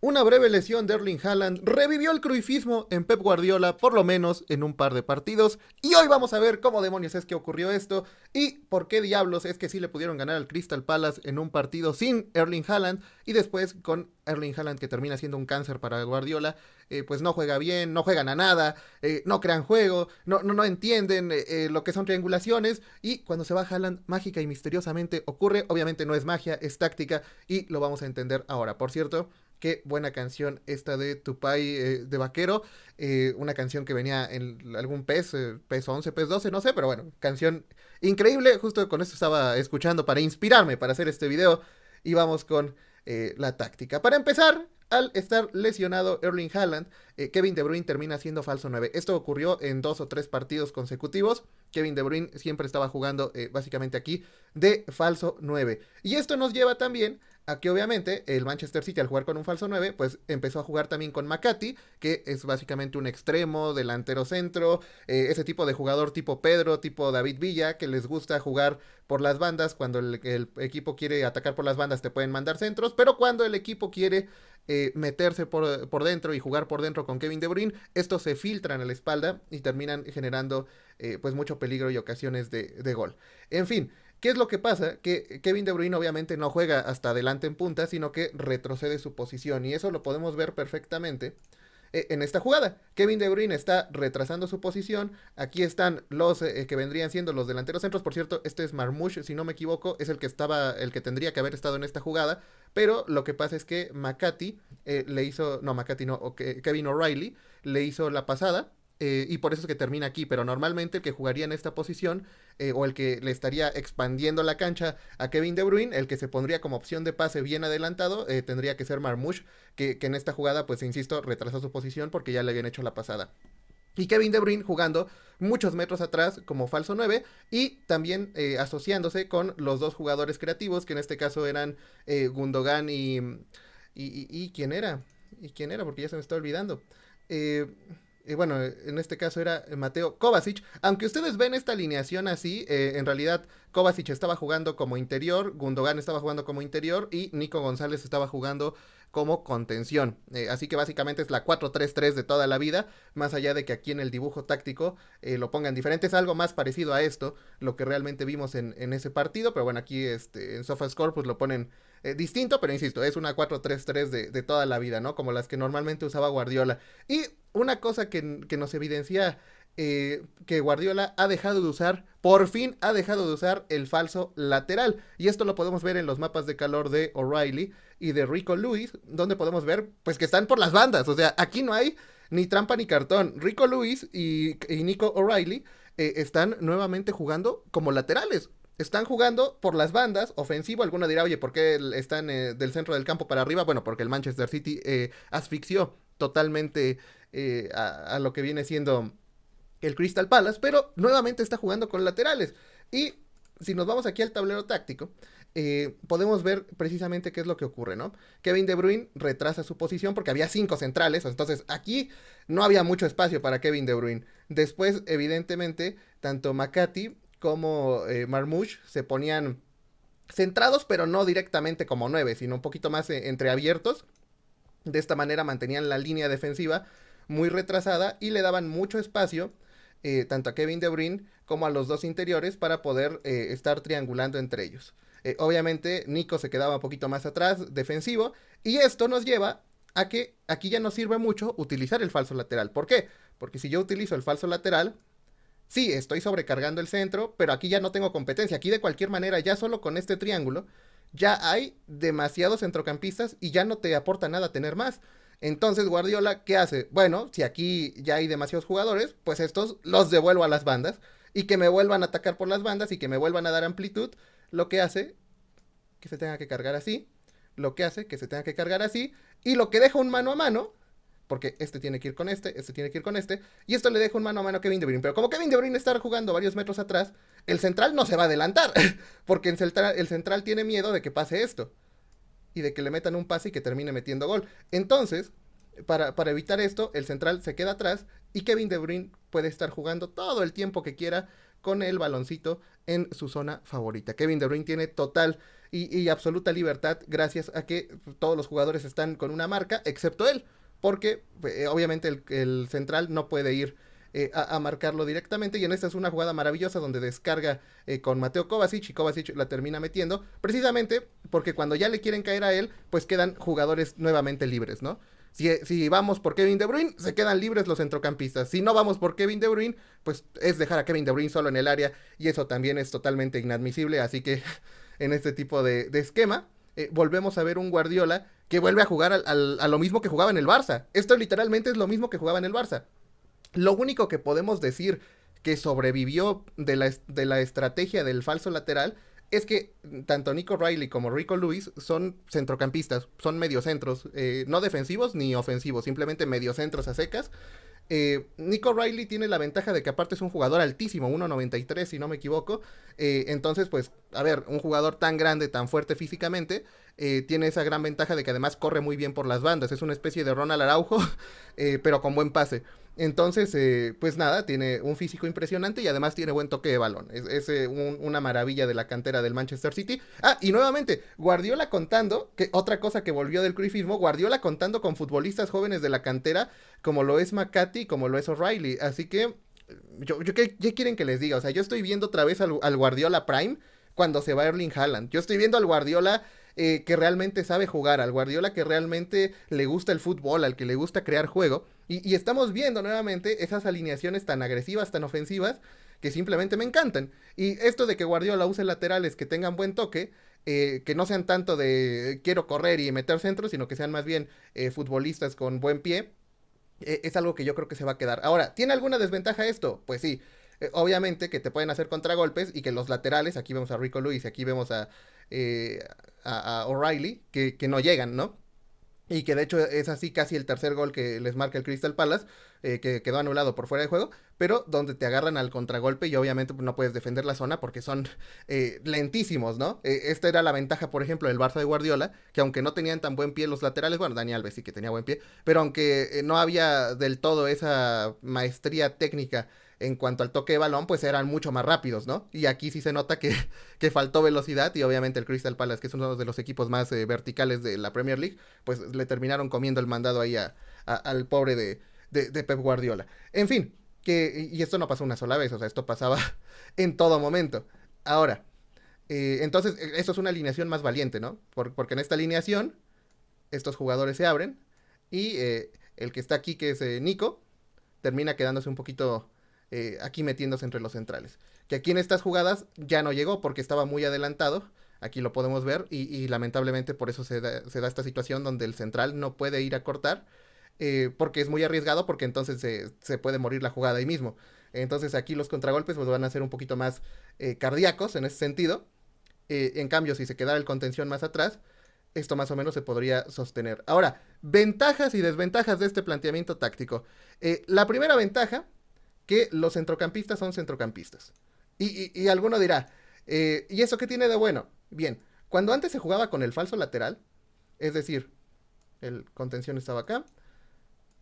Una breve lesión de Erling Haaland revivió el cruifismo en Pep Guardiola, por lo menos en un par de partidos. Y hoy vamos a ver cómo demonios es que ocurrió esto y por qué diablos es que sí le pudieron ganar al Crystal Palace en un partido sin Erling Haaland y después con Erling Haaland, que termina siendo un cáncer para Guardiola. Pues no juega bien, no juegan a nada, no crean juego, no entienden lo que son triangulaciones. Y cuando se va Haaland, mágica y misteriosamente ocurre. Obviamente no es magia, es táctica y lo vamos a entender ahora. Por cierto, qué buena canción esta de Tupai de Vaquero. Una canción que venía en algún PES, PES 11, PES 12, no sé, pero bueno, canción increíble. Justo con esto estaba escuchando para inspirarme para hacer este video. Y vamos con la táctica. Para empezar, al estar lesionado Erling Haaland, Kevin De Bruyne termina siendo falso 9. Esto ocurrió en 2 o 3 partidos consecutivos. Kevin De Bruyne siempre estaba jugando básicamente aquí de falso 9. Y esto nos lleva también a que obviamente el Manchester City, al jugar con un falso 9, pues empezó a jugar también con McCarthy, que es básicamente un extremo, delantero centro, ese tipo de jugador tipo Pedro, tipo David Villa, que les gusta jugar por las bandas. Cuando el equipo quiere atacar por las bandas te pueden mandar centros, pero cuando el equipo quiere meterse por dentro y jugar por dentro con Kevin De Bruyne, estos se filtran a la espalda y terminan generando pues mucho peligro y ocasiones de gol. En fin, ¿qué es lo que pasa? Que Kevin De Bruyne obviamente no juega hasta adelante en punta, sino que retrocede su posición. Y eso lo podemos ver perfectamente en esta jugada. Kevin De Bruyne está retrasando su posición. Aquí están los que vendrían siendo los delanteros centros. Por cierto, este es Marmoush, si no me equivoco, es el que tendría que haber estado en esta jugada. Pero lo que pasa es que McCarthy le hizo, no, McCarthy no, Kevin O'Reilly le hizo la pasada. Y por eso es que termina aquí, pero normalmente el que jugaría en esta posición o el que le estaría expandiendo la cancha a Kevin De Bruyne, el que se pondría como opción de pase bien adelantado, tendría que ser Marmoush, que en esta jugada, pues insisto, retrasó su posición porque ya le habían hecho la pasada. Y Kevin De Bruyne jugando muchos metros atrás como falso 9 y también asociándose con los dos jugadores creativos, que en este caso eran Gundogan y ¿quién era? ¿Y quién era? Porque ya se me está olvidando. Eh, bueno, en este caso era Mateo Kovacic. Aunque ustedes ven esta alineación así, en realidad Kovacic estaba jugando como interior, Gundogan estaba jugando como interior y Nico González estaba jugando como contención. Así que básicamente es la 4-3-3 de toda la vida, más allá de que aquí en el dibujo táctico lo pongan diferente. Es algo más parecido a esto, lo que realmente vimos en ese partido, pero bueno, aquí en SofaScore pues lo ponen distinto, pero insisto, es una 4-3-3 de toda la vida, ¿no? Como las que normalmente usaba Guardiola. Y una cosa que nos evidencia que Guardiola ha dejado de usar, por fin ha dejado de usar el falso lateral. Y esto lo podemos ver en los mapas de calor de O'Reilly y de Rico Lewis, donde podemos ver pues que están por las bandas. O sea, aquí no hay ni trampa ni cartón. Rico Lewis y Nico O'Reilly están nuevamente jugando como laterales. Están jugando por las bandas, ofensivo. Alguno dirá, oye, ¿por qué están del centro del campo para arriba? Bueno, porque el Manchester City asfixió totalmente a lo que viene siendo el Crystal Palace, pero nuevamente está jugando con laterales. Y si nos vamos aquí al tablero táctico, podemos ver precisamente qué es lo que ocurre, ¿no? Kevin De Bruyne retrasa su posición porque había 5 centrales, entonces aquí no había mucho espacio para Kevin De Bruyne. Después, evidentemente, tanto McCarthy como Marmoush se ponían centrados, pero no directamente como 9, sino un poquito más entreabiertos. De esta manera mantenían la línea defensiva muy retrasada y le daban mucho espacio tanto a Kevin De Bruyne como a los dos interiores para poder estar triangulando entre ellos. Obviamente Nico se quedaba un poquito más atrás, defensivo, y esto nos lleva a que aquí ya no sirve mucho utilizar el falso lateral. ¿Por qué? Porque si yo utilizo el falso lateral, sí, estoy sobrecargando el centro, pero aquí ya no tengo competencia. Aquí de cualquier manera, ya solo con este triángulo, ya hay demasiados centrocampistas y ya no te aporta nada tener más. Entonces Guardiola, ¿qué hace? Bueno, si aquí ya hay demasiados jugadores, pues estos los devuelvo a las bandas y que me vuelvan a atacar por las bandas y que me vuelvan a dar amplitud, lo que hace que se tenga que cargar así, lo que hace que se tenga que cargar así y lo que deja un mano a mano, porque este tiene que ir con este tiene que ir con este, y esto le deja un mano a mano a Kevin De Bruyne. Pero como Kevin De Bruyne está jugando varios metros atrás, el central no se va a adelantar, porque el central tiene miedo de que pase esto y de que le metan un pase y que termine metiendo gol. Entonces, para evitar esto, el central se queda atrás y Kevin De Bruyne puede estar jugando todo el tiempo que quiera con el baloncito en su zona favorita. Kevin De Bruyne tiene total y absoluta libertad gracias a que todos los jugadores están con una marca, excepto él, porque obviamente el central no puede ir a marcarlo directamente, y en esta es una jugada maravillosa donde descarga con Mateo Kovacic, y Kovacic la termina metiendo, precisamente porque cuando ya le quieren caer a él, pues quedan jugadores nuevamente libres, ¿no? Si vamos por Kevin De Bruyne, se quedan libres los centrocampistas. Si no vamos por Kevin De Bruyne, pues es dejar a Kevin De Bruyne solo en el área, y eso también es totalmente inadmisible, así que en este tipo de esquema, volvemos a ver un Guardiola que vuelve a jugar a lo mismo que jugaba en el Barça. Esto literalmente es lo mismo que jugaba en el Barça. Lo único que podemos decir que sobrevivió de la estrategia del falso lateral es que tanto Nico Riley como Rico Lewis son centrocampistas, son mediocentros, no defensivos ni ofensivos, simplemente mediocentros a secas. Nico Riley tiene la ventaja de que aparte es un jugador altísimo, 1.93 si no me equivoco. Entonces, pues, a ver, un jugador tan grande, tan fuerte físicamente, tiene esa gran ventaja de que además corre muy bien por las bandas. Es una especie de Ronald Araujo, pero con buen pase. Entonces, pues nada, tiene un físico impresionante y además tiene buen toque de balón. Es una maravilla de la cantera del Manchester City. Ah, y nuevamente, Guardiola contando, que otra cosa que volvió del cruyffismo, Guardiola contando con futbolistas jóvenes de la cantera, como lo es McCarthy, como lo es O'Reilly. Así que, ¿qué quieren que les diga? O sea, yo estoy viendo otra vez al Guardiola Prime cuando se va Erling Haaland. Yo estoy viendo al Guardiola que realmente sabe jugar, al Guardiola que realmente le gusta el fútbol, al que le gusta crear juego. Y estamos viendo nuevamente esas alineaciones tan agresivas, tan ofensivas, que simplemente me encantan. Y esto de que Guardiola use laterales que tengan buen toque, que no sean tanto de quiero correr y meter centros, sino que sean más bien futbolistas con buen pie, es algo que yo creo que se va a quedar. Ahora, ¿tiene alguna desventaja esto? Pues sí. Obviamente que te pueden hacer contragolpes y que los laterales, aquí vemos a Rico Lewis y aquí vemos eh, a O'Reilly, que no llegan, ¿no? Y que de hecho es así casi el tercer gol que les marca el Crystal Palace, que quedó anulado por fuera de juego, pero donde te agarran al contragolpe y obviamente pues, no puedes defender la zona porque son lentísimos, ¿no? Esta era la ventaja, por ejemplo, del Barça de Guardiola, que aunque no tenían tan buen pie los laterales, bueno, Dani Alves sí que tenía buen pie, pero aunque no había del todo esa maestría técnica en cuanto al toque de balón, pues eran mucho más rápidos, ¿no? Y aquí sí se nota que faltó velocidad y obviamente el Crystal Palace, que es uno de los equipos más verticales de la Premier League, pues le terminaron comiendo el mandado ahí al pobre de Pep Guardiola. En fin, y esto no pasó una sola vez, o sea, esto pasaba en todo momento. Ahora, entonces, esto es una alineación más valiente, ¿no? Porque en esta alineación, estos jugadores se abren y el que está aquí, que es Nico, termina quedándose un poquito aquí metiéndose entre los centrales. Que aquí en estas jugadas ya no llegó porque estaba muy adelantado. Aquí lo podemos ver y lamentablemente por eso se da esta situación donde el central no puede ir a cortar porque es muy arriesgado porque entonces se puede morir la jugada ahí mismo. Entonces aquí los contragolpes pues, van a ser un poquito más cardíacos en ese sentido. En cambio, si se quedara el contención más atrás, esto más o menos se podría sostener. Ahora, ventajas y desventajas de este planteamiento táctico. La primera ventaja, que los centrocampistas son centrocampistas. Y alguno dirá, ¿y eso qué tiene de bueno? Bien, cuando antes se jugaba con el falso lateral, es decir, el contención estaba acá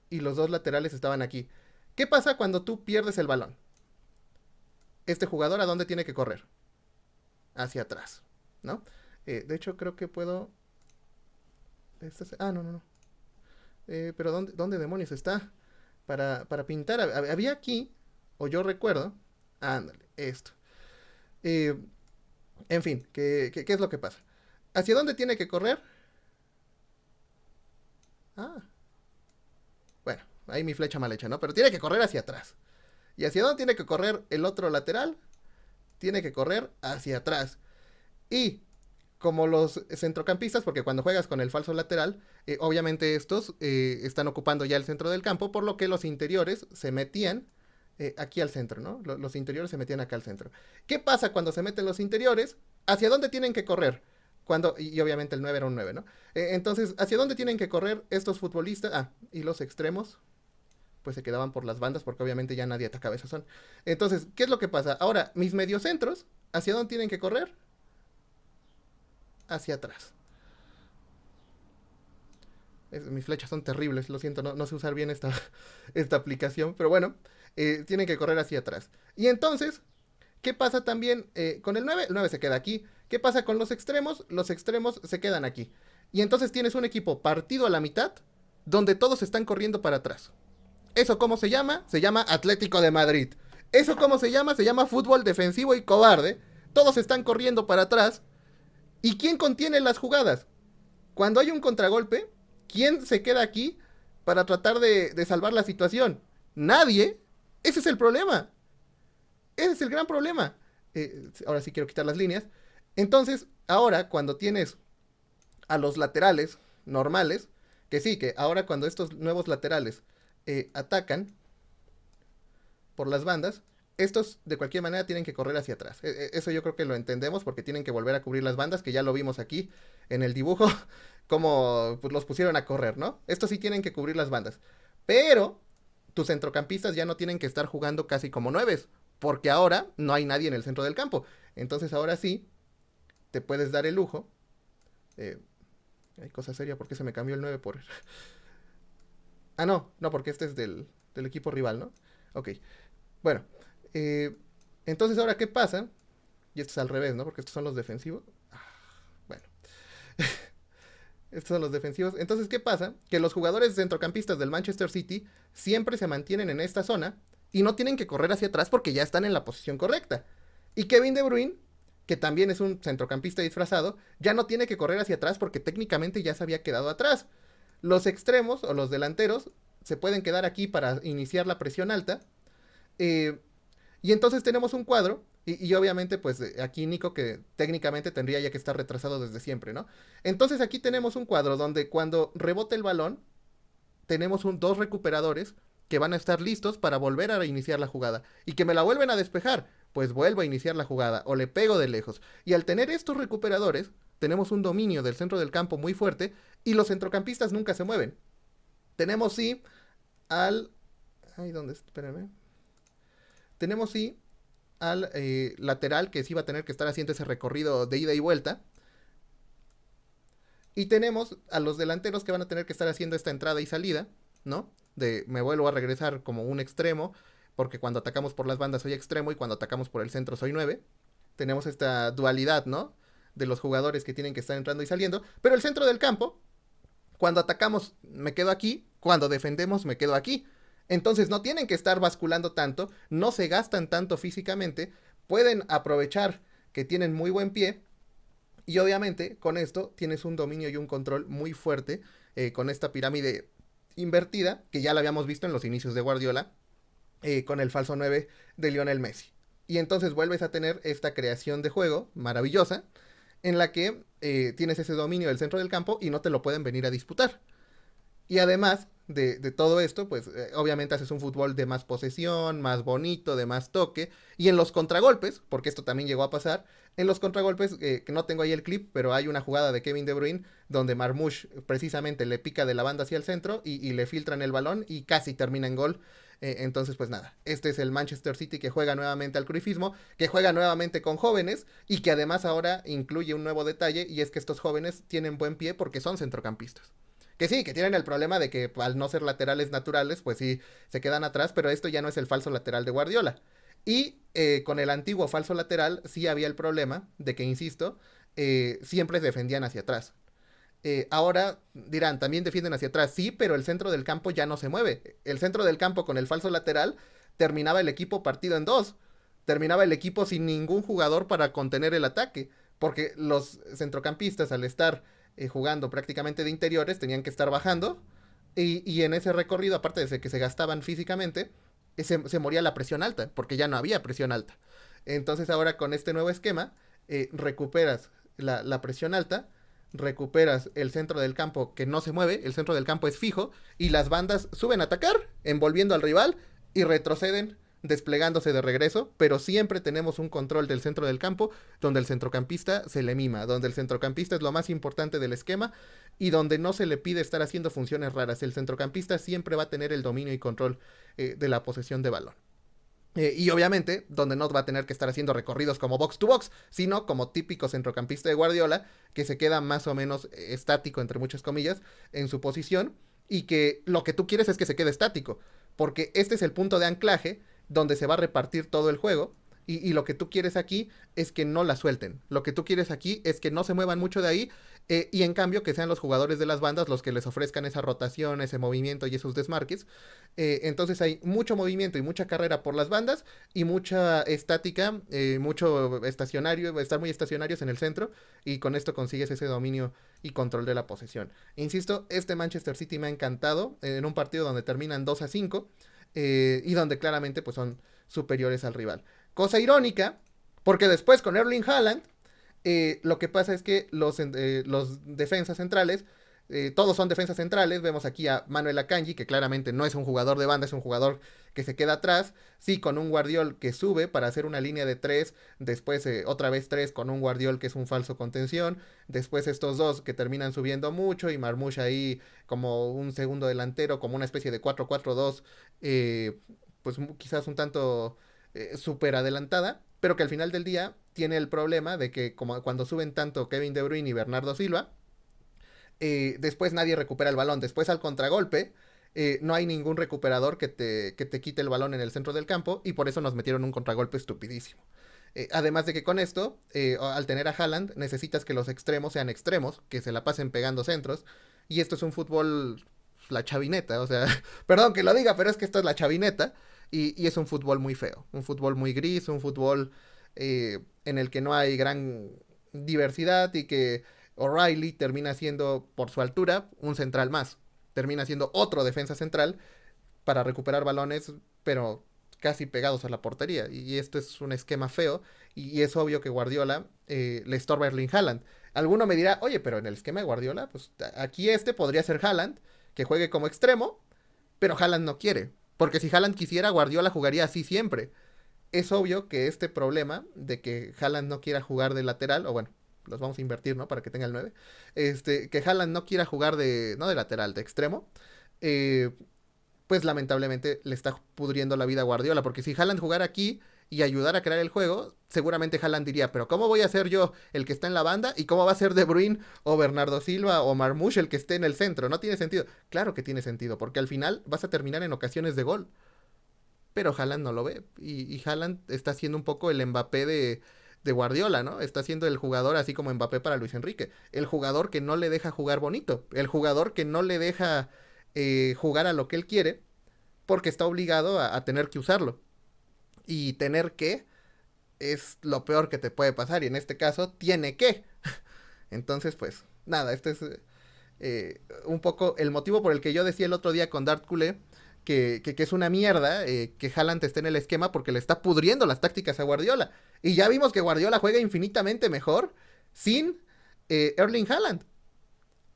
y los dos laterales estaban aquí. ¿Qué pasa cuando tú pierdes el balón? Este jugador, ¿a dónde tiene que correr? Hacia atrás, ¿no? De hecho, creo que puedo... no, no, no. Pero ¿dónde demonios está? Para pintar. Había aquí, o yo recuerdo... Ándale, esto. Eh, en fin, ¿qué es lo que pasa? ¿Hacia dónde tiene que correr? Ah, bueno, ahí mi flecha mal hecha, ¿no? Pero tiene que correr hacia atrás. ¿Y hacia dónde tiene que correr el otro lateral? Tiene que correr hacia atrás. Y como los centrocampistas, porque cuando juegas con el falso lateral, obviamente estos están ocupando ya el centro del campo, por lo que los interiores se metían aquí al centro, ¿no? Los interiores se metían acá al centro. ¿Qué pasa cuando se meten los interiores? ¿Hacia dónde tienen que correr? Y obviamente el 9 era un 9, ¿no? Entonces, ¿hacia dónde tienen que correr estos futbolistas? Y los extremos, pues se quedaban por las bandas, porque obviamente ya nadie atacaba esa zona. Entonces, ¿qué es lo que pasa? Ahora, mis mediocentros, ¿hacia dónde tienen que correr? Hacia atrás. Mis flechas son terribles, lo siento, no sé usar bien esta aplicación, pero bueno, tienen que correr hacia atrás. Y entonces, ¿Qué pasa también con el 9? El 9 se queda aquí. ¿Qué pasa con los extremos? Los extremos se quedan aquí. Y entonces tienes un equipo partido a la mitad, donde todos están corriendo para atrás. ¿Eso cómo se llama? Se llama Atlético de Madrid. ¿Eso cómo se llama? Se llama fútbol defensivo y cobarde. Todos están corriendo para atrás. ¿Y quién contiene las jugadas? Cuando hay un contragolpe, ¿quién se queda aquí para tratar de salvar la situación? Nadie. Ese es el problema. Ese es el gran problema. Ahora sí quiero quitar las líneas. Entonces, ahora cuando tienes a los laterales normales, que sí, que ahora cuando estos nuevos laterales atacan por las bandas, estos de cualquier manera tienen que correr hacia atrás. Eso yo creo que lo entendemos porque tienen que volver a cubrir las bandas, que ya lo vimos aquí en el dibujo, como pues, los pusieron a correr, ¿no? Estos sí tienen que cubrir las bandas. Pero tus centrocampistas ya no tienen que estar jugando casi como nueves, porque ahora no hay nadie en el centro del campo. Entonces ahora sí, te puedes dar el lujo. Hay cosa seria, ¿por qué se me cambió el 9 por...? Ah, no, porque este es del equipo rival, ¿no? Ok, bueno. Entonces ahora, ¿qué pasa? Y esto es al revés, ¿no? Porque estos son los defensivos. Bueno. Estos son los defensivos. Entonces, ¿qué pasa? Que los jugadores centrocampistas del Manchester City siempre se mantienen en esta zona y no tienen que correr hacia atrás porque ya están en la posición correcta. Y Kevin De Bruyne, que también es un centrocampista disfrazado, ya no tiene que correr hacia atrás porque técnicamente ya se había quedado atrás. Los extremos o los delanteros se pueden quedar aquí para iniciar la presión alta. Y entonces tenemos un cuadro, y obviamente pues aquí Nico que técnicamente tendría ya que estar retrasado desde siempre, ¿no? Entonces aquí tenemos un cuadro donde cuando rebote el balón, tenemos dos recuperadores que van a estar listos para volver a reiniciar la jugada. Y que me la vuelven a despejar, pues vuelvo a iniciar la jugada o le pego de lejos. Y al tener estos recuperadores, tenemos un dominio del centro del campo muy fuerte y los centrocampistas nunca se mueven. Tenemos sí al... Ay, ¿dónde? Espérenme. Tenemos sí al lateral que sí va a tener que estar haciendo ese recorrido de ida y vuelta. Y tenemos a los delanteros que van a tener que estar haciendo esta entrada y salida, ¿no? De me vuelvo a regresar como un extremo, porque cuando atacamos por las bandas soy extremo y cuando atacamos por el centro soy 9. Tenemos esta dualidad, ¿no? De los jugadores que tienen que estar entrando y saliendo. Pero el centro del campo, cuando atacamos me quedo aquí, cuando defendemos me quedo aquí. Entonces no tienen que estar basculando tanto, no se gastan tanto físicamente, pueden aprovechar que tienen muy buen pie y obviamente con esto tienes un dominio y un control muy fuerte con esta pirámide invertida que ya la habíamos visto en los inicios de Guardiola con el falso 9 de Lionel Messi. Y entonces vuelves a tener esta creación de juego maravillosa en la que tienes ese dominio del centro del campo y no te lo pueden venir a disputar. Y además de todo esto, pues obviamente haces un fútbol de más posesión, más bonito, de más toque. Y en los contragolpes, porque esto también llegó a pasar, en los contragolpes, que no tengo ahí el clip, pero hay una jugada de Kevin De Bruyne donde Marmoush precisamente le pica de la banda hacia el centro y le filtran el balón y casi termina en gol. Entonces, pues nada, este es el Manchester City que juega nuevamente al cruyffismo, que juega nuevamente con jóvenes y que además ahora incluye un nuevo detalle y es que estos jóvenes tienen buen pie porque son centrocampistas. Que sí, que tienen el problema de que al no ser laterales naturales, pues sí, se quedan atrás, pero esto ya no es el falso lateral de Guardiola. Y con el antiguo falso lateral sí había el problema de que, insisto, siempre defendían hacia atrás. Ahora dirán, también defienden hacia atrás, sí, pero el centro del campo ya no se mueve. El centro del campo con el falso lateral terminaba el equipo partido en dos. Terminaba el equipo sin ningún jugador para contener el ataque, porque los centrocampistas al estar jugando prácticamente de interiores tenían que estar bajando y en ese recorrido, aparte de que se gastaban físicamente, se moría la presión alta, porque ya no había presión alta. Entonces ahora con este nuevo esquema recuperas la presión alta, recuperas el centro del campo que no se mueve, el centro del campo es fijo y las bandas suben a atacar, envolviendo al rival y retroceden desplegándose de regreso, pero siempre tenemos un control del centro del campo donde el centrocampista se le mima, donde el centrocampista es lo más importante del esquema y donde no se le pide estar haciendo funciones raras. El centrocampista siempre va a tener el dominio y control de la posesión de balón. Y obviamente, donde no va a tener que estar haciendo recorridos como box to box, sino como típico centrocampista de Guardiola, que se queda más o menos estático, entre muchas comillas, en su posición, y que lo que tú quieres es que se quede estático, porque este es el punto de anclaje donde se va a repartir todo el juego, Y lo que tú quieres aquí es que no la suelten. Lo que tú quieres aquí es que no se muevan mucho de ahí y en cambio que sean los jugadores de las bandas los que les ofrezcan esa rotación, ese movimiento y esos desmarques. Entonces hay mucho movimiento y mucha carrera por las bandas y mucha estática, mucho estacionario, estar muy estacionarios en el centro y con esto consigues ese dominio y control de la posesión. Insisto, este Manchester City me ha encantado en un partido donde terminan 2-5 y donde claramente pues son superiores al rival. Cosa irónica, porque después con Erling Haaland, lo que pasa es que los defensas centrales, todos son defensas centrales. Vemos aquí a Manuel Akanji, que claramente no es un jugador de banda, es un jugador que se queda atrás. Sí, con un Guardiol que sube para hacer una línea de tres. Después otra vez tres con un Guardiol que es un falso contención. Después estos dos que terminan subiendo mucho y Marmoush ahí como un segundo delantero, como una especie de 4-4-2, pues quizás un tanto súper adelantada, pero que al final del día tiene el problema de que como cuando suben tanto Kevin De Bruyne y Bernardo Silva, después nadie recupera el balón, después al contragolpe no hay ningún recuperador que te quite el balón en el centro del campo y por eso nos metieron un contragolpe estupidísimo. Además de que con esto, al tener a Haaland, necesitas que los extremos sean extremos, que se la pasen pegando centros, y esto es un fútbol, la chavineta, o sea, perdón que lo diga, pero es que esto es la chavineta, y es un fútbol muy feo, un fútbol muy gris, un fútbol en el que no hay gran diversidad y que O'Reilly termina siendo, por su altura, un central más. Termina siendo otro defensa central para recuperar balones, pero casi pegados a la portería. Y esto es un esquema feo. Y es obvio que Guardiola le estorba a Erling Haaland. Alguno me dirá, oye, pero en el esquema de Guardiola, pues aquí este podría ser Haaland, que juegue como extremo, pero Haaland no quiere. Porque si Haaland quisiera, Guardiola jugaría así siempre. Es obvio que este problema de que Haaland no quiera jugar de lateral, o bueno, los vamos a invertir, ¿no? Para que tenga el 9. Que Haaland no quiera jugar no de lateral, de extremo. Eh, pues lamentablemente le está pudriendo la vida a Guardiola. Porque si Haaland jugara aquí y ayudara a crear el juego, seguramente Haaland diría, pero ¿cómo voy a ser yo el que está en la banda? ¿Y cómo va a ser De Bruyne o Bernardo Silva o Marmoush el que esté en el centro? No tiene sentido. Claro que tiene sentido, porque al final vas a terminar en ocasiones de gol. Pero Haaland no lo ve. Y Haaland está siendo un poco el Mbappé de Guardiola, ¿no? Está siendo el jugador así como Mbappé para Luis Enrique. El jugador que no le deja jugar bonito. El jugador que no le deja jugar a lo que él quiere porque está obligado a tener que usarlo. Y tener que es lo peor que te puede pasar. Y en este caso, tiene que. Entonces, pues, nada, este es un poco el motivo por el que yo decía el otro día con Dart Culé que es una mierda que Haaland esté en el esquema porque le está pudriendo las tácticas a Guardiola. Y ya vimos que Guardiola juega infinitamente mejor sin Erling Haaland.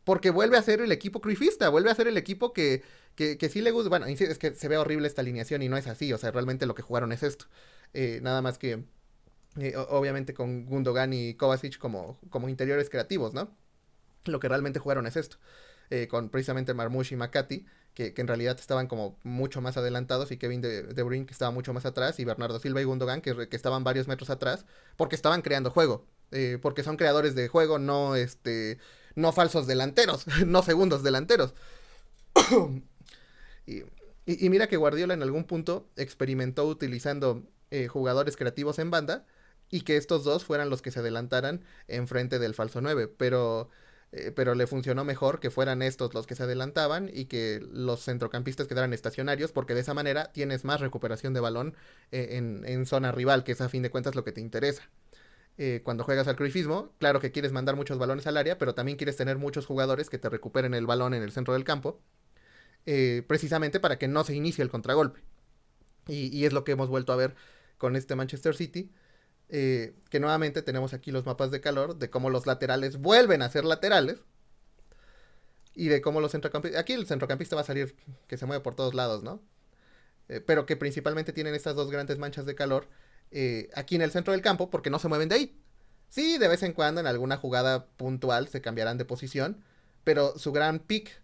Porque vuelve a ser el equipo cruifista, vuelve a ser el equipo que sí le gusta. Bueno, es que se ve horrible esta alineación y no es así. O sea, realmente lo que jugaron es esto. Nada más que, obviamente, con Gundogan y Kovacic como interiores creativos, ¿no? Lo que realmente jugaron es esto. Con precisamente Marmoush y Makati, que en realidad estaban como mucho más adelantados, y Kevin De Bruyne, que estaba mucho más atrás, y Bernardo Silva y Gundogan, que estaban varios metros atrás, porque estaban creando juego. Porque son creadores de juego, no falsos delanteros, no segundos delanteros. y, y mira que Guardiola en algún punto experimentó utilizando jugadores creativos en banda, y que estos dos fueran los que se adelantaran en frente del falso 9, pero le funcionó mejor que fueran estos los que se adelantaban y que los centrocampistas quedaran estacionarios, porque de esa manera tienes más recuperación de balón en zona rival, que es a fin de cuentas lo que te interesa. Cuando juegas al cruifismo, claro que quieres mandar muchos balones al área, pero también quieres tener muchos jugadores que te recuperen el balón en el centro del campo, precisamente para que no se inicie el contragolpe. Y es lo que hemos vuelto a ver con este Manchester City, que nuevamente tenemos aquí los mapas de calor de cómo los laterales vuelven a ser laterales y de cómo los centrocampistas, aquí el centrocampista va a salir que se mueve por todos lados, ¿no? Pero que principalmente tienen estas dos grandes manchas de calor aquí en el centro del campo porque no se mueven de ahí. Sí, de vez en cuando en alguna jugada puntual se cambiarán de posición, pero su gran pick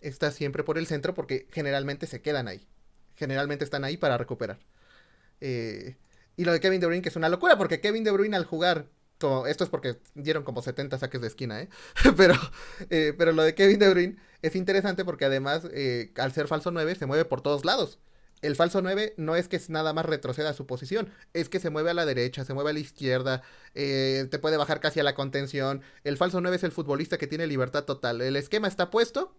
está siempre por el centro porque generalmente se quedan ahí. Generalmente están ahí para recuperar. Y lo de Kevin De Bruyne, que es una locura, porque Kevin De Bruyne al jugar, esto es porque dieron como 70 saques de esquina, pero, pero lo de Kevin De Bruyne es interesante porque además, al ser falso 9, se mueve por todos lados. El falso 9 no es que nada más retroceda a su posición, es que se mueve a la derecha, se mueve a la izquierda, te puede bajar casi a la contención. El falso 9 es el futbolista que tiene libertad total. El esquema está puesto,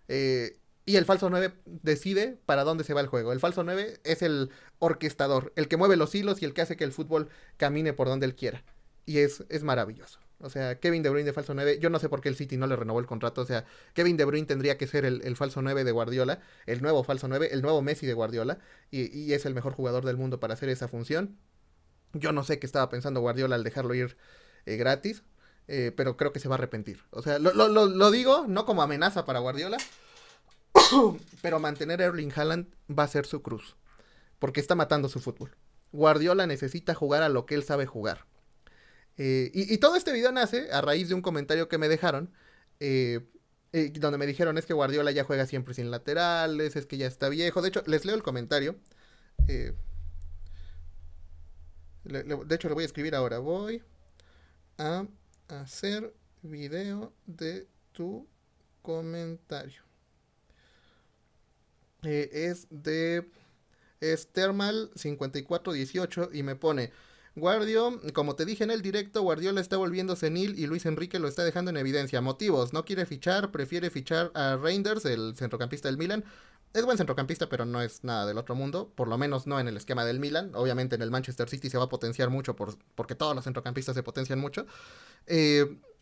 y el falso 9 decide para dónde se va el juego. El falso 9 es el orquestador, el que mueve los hilos y el que hace que el fútbol camine por donde él quiera. Y es maravilloso. O sea, Kevin De Bruyne de falso 9, yo no sé por qué el City no le renovó el contrato. O sea, Kevin De Bruyne tendría que ser el falso 9 de Guardiola, el nuevo falso 9, el nuevo Messi de Guardiola, y es el mejor jugador del mundo para hacer esa función. Yo no sé qué estaba pensando Guardiola al dejarlo ir gratis, pero creo que se va a arrepentir. O sea, lo digo no como amenaza para Guardiola, pero mantener a Erling Haaland va a ser su cruz, porque está matando su fútbol. Guardiola necesita jugar a lo que él sabe jugar. Y todo este video nace a raíz de un comentario que me dejaron, eh, donde me dijeron es que Guardiola ya juega siempre sin laterales, es que ya está viejo. De hecho, les leo el comentario. eh, de hecho, le voy a escribir ahora. Voy a hacer video de tu comentario. Es de Thermal 5418 y me pone: Guardio, como te dije en el directo, Guardiola está volviendo senil y Luis Enrique lo está dejando en evidencia. Motivos: no quiere fichar, prefiere fichar a Reinders, el centrocampista del Milan. Es buen centrocampista, pero no es nada del otro mundo, por lo menos no en el esquema del Milan. Obviamente en el Manchester City se va a potenciar mucho porque todos los centrocampistas se potencian mucho.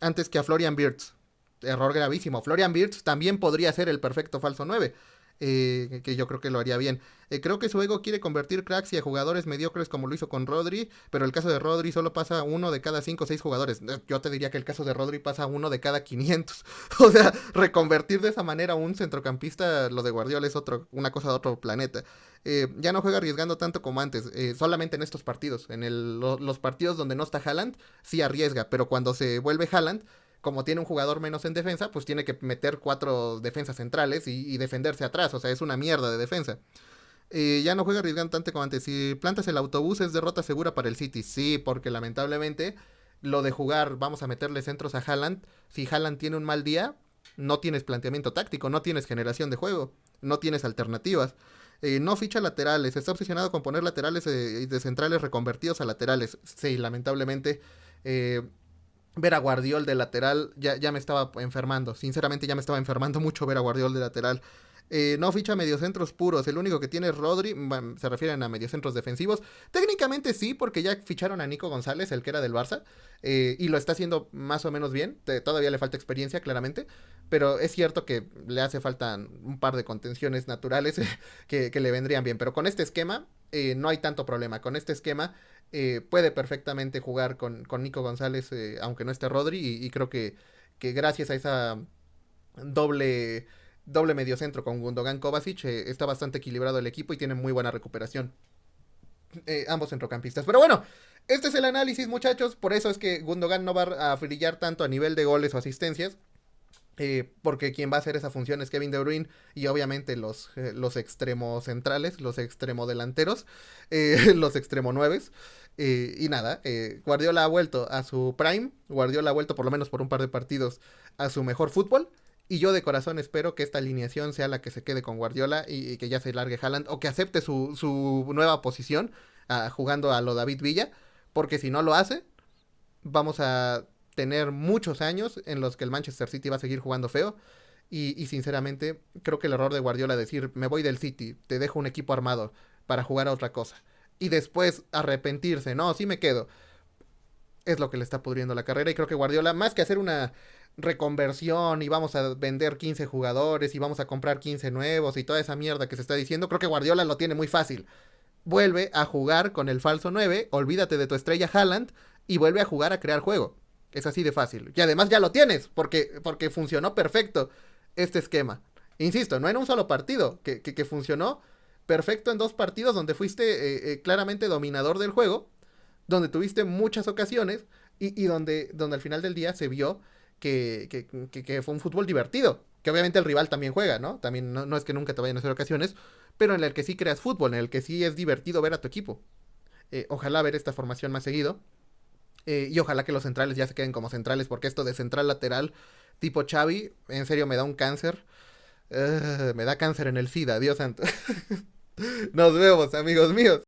Antes que a Florian Wirtz. Error gravísimo. Florian Wirtz también podría ser el perfecto falso 9. Que yo creo que lo haría bien. Creo que su ego quiere convertir cracks y a jugadores mediocres como lo hizo con Rodri, pero el caso de Rodri solo pasa uno de cada 5 o 6 jugadores. Yo te diría que el caso de Rodri pasa uno de cada 500. O sea, reconvertir de esa manera a un centrocampista, lo de Guardiola es una cosa de otro planeta. Ya no juega arriesgando tanto como antes, solamente en estos partidos. Los partidos donde no está Haaland, sí arriesga, pero cuando se vuelve Haaland, como tiene un jugador menos en defensa, pues tiene que meter 4 defensas centrales y defenderse atrás. O sea, es una mierda de defensa. Ya no juega arriesgando tanto como antes. Si plantas el autobús es derrota segura para el City. Sí, porque lamentablemente lo de jugar, vamos a meterle centros a Haaland. Si Haaland tiene un mal día, no tienes planteamiento táctico, no tienes generación de juego, no tienes alternativas. No ficha laterales, está obsesionado con poner laterales de centrales reconvertidos a laterales. Sí, lamentablemente. Ver a Guardiol de lateral ya me estaba enfermando. Sinceramente ya me estaba enfermando mucho ver a Guardiol de lateral. No ficha mediocentros puros. El único que tiene es Rodri. Bueno, se refieren a mediocentros defensivos. Técnicamente sí, porque ya ficharon a Nico González, el que era del Barça. Y lo está haciendo más o menos bien. Todavía le falta experiencia, claramente. Pero es cierto que le hace falta un par de contenciones naturales que le vendrían bien. Pero con este esquema no hay tanto problema. Con este esquema puede perfectamente jugar con Nico González, aunque no esté Rodri, y creo que gracias a esa doble, doble mediocentro con Gundogan Kovacic está bastante equilibrado el equipo y tiene muy buena recuperación. Ambos centrocampistas. Pero bueno, este es el análisis, muchachos. Por eso es que Gundogan no va a brillar tanto a nivel de goles o asistencias. Porque quien va a hacer esa función es Kevin De Bruyne y obviamente los extremos centrales, los extremodelanteros, los extremo nueves. Y nada, Guardiola ha vuelto a su prime, Guardiola ha vuelto por lo menos por un par de partidos a su mejor fútbol. Y yo de corazón espero que esta alineación sea la que se quede con Guardiola y que ya se largue Haaland o que acepte su nueva posición jugando a lo David Villa. Porque si no lo hace, vamos a tener muchos años en los que el Manchester City va a seguir jugando feo. Y sinceramente, creo que el error de Guardiola decir, me voy del City, te dejo un equipo armado para jugar a otra cosa. Y después arrepentirse, no, sí me quedo. Es lo que le está pudriendo la carrera. Y creo que Guardiola, más que hacer una reconversión y vamos a vender 15 jugadores y vamos a comprar 15 nuevos y toda esa mierda que se está diciendo, creo que Guardiola lo tiene muy fácil. Vuelve a jugar con el falso 9, olvídate de tu estrella Haaland y vuelve a jugar a crear juego. Es así de fácil. Y además ya lo tienes, porque funcionó perfecto este esquema. Insisto, no en un solo partido, que funcionó perfecto en 2 partidos donde fuiste claramente dominador del juego, donde tuviste muchas ocasiones y donde al final del día se vio que fue un fútbol divertido. Que obviamente el rival también juega, ¿no? También no es que nunca te vayan a hacer ocasiones, pero en el que sí creas fútbol, en el que sí es divertido ver a tu equipo. Ojalá ver esta formación más seguido. Y ojalá que los centrales ya se queden como centrales, porque esto de central lateral tipo Xavi, en serio me da un cáncer. Me da cáncer en el SIDA, Dios santo. Nos vemos, amigos míos.